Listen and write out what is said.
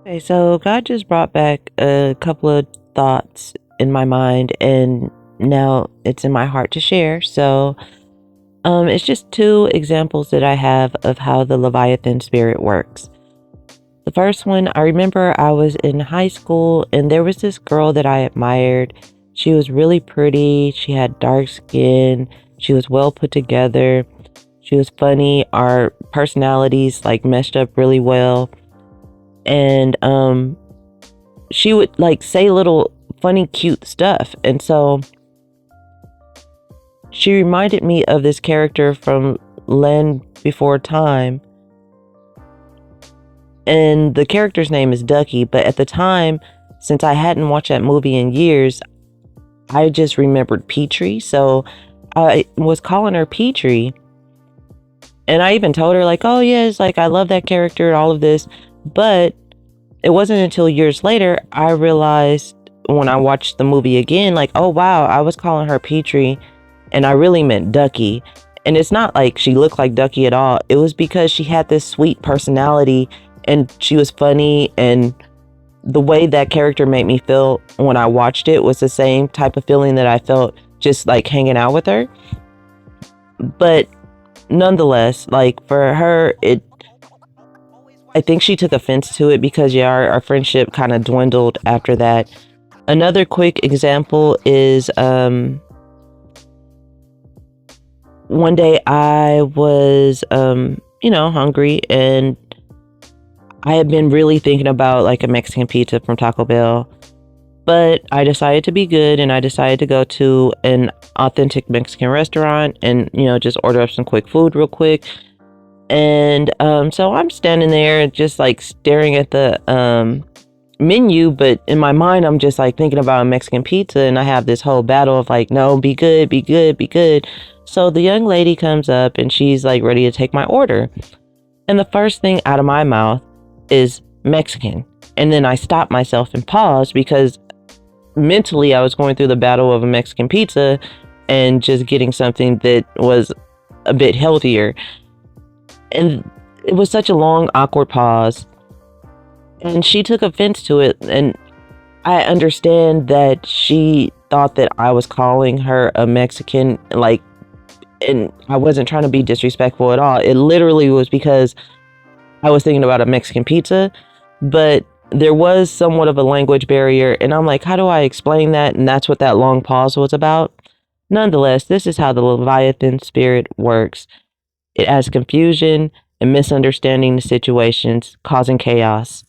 Okay, so God just brought back a couple of thoughts in my mind, and now it's in my heart to share. So, it's just two examples that I have of how the Leviathan spirit works. The first one, I remember I was in high school, and there was this girl that I admired. She was really pretty. She had dark skin. She was well put together. She was funny. Our personalities like meshed up really well, and she would like say little funny cute stuff, and so she reminded me of this character from Land Before Time, and the character's name is Ducky. But at the time, since I hadn't watched that movie in years, I just remembered Petrie, so I was calling her Petrie. And I even told her like, oh yes, like I love that character and all of this. But it wasn't until years later I realized, when I watched the movie again, like, oh wow, I was calling her Petrie and I really meant Ducky. And it's not like she looked like Ducky at all. It was because she had this sweet personality and she was funny, and the way that character made me feel when I watched it was the same type of feeling that I felt just like hanging out with her. But nonetheless, like for her, I think she took offense to it because yeah, our friendship kind of dwindled after that. Another quick example is one day I was hungry, and I had been really thinking about like a Mexican pizza from Taco Bell, but I decided to be good and I decided to go to an authentic Mexican restaurant and just order up some quick food real quick. And so I'm standing there just like staring at the menu, but in my mind I'm just like thinking about a Mexican pizza, and I have this whole battle of like, no, be good, be good, be good. So the young lady comes up and she's like ready to take my order, and the first thing out of my mouth is Mexican. And then I stopped myself and paused because mentally I was going through the battle of a Mexican pizza and just getting something that was a bit healthier. And it was such a long, awkward pause. And she took offense to it. And I understand that she thought that I was calling her a Mexican, like, and I wasn't trying to be disrespectful at all. It literally was because I was thinking about a Mexican pizza, but there was somewhat of a language barrier. And I'm like, how do I explain that? And that's what that long pause was about. Nonetheless, this is how the Leviathan spirit works. It adds confusion and misunderstanding to situations, causing chaos.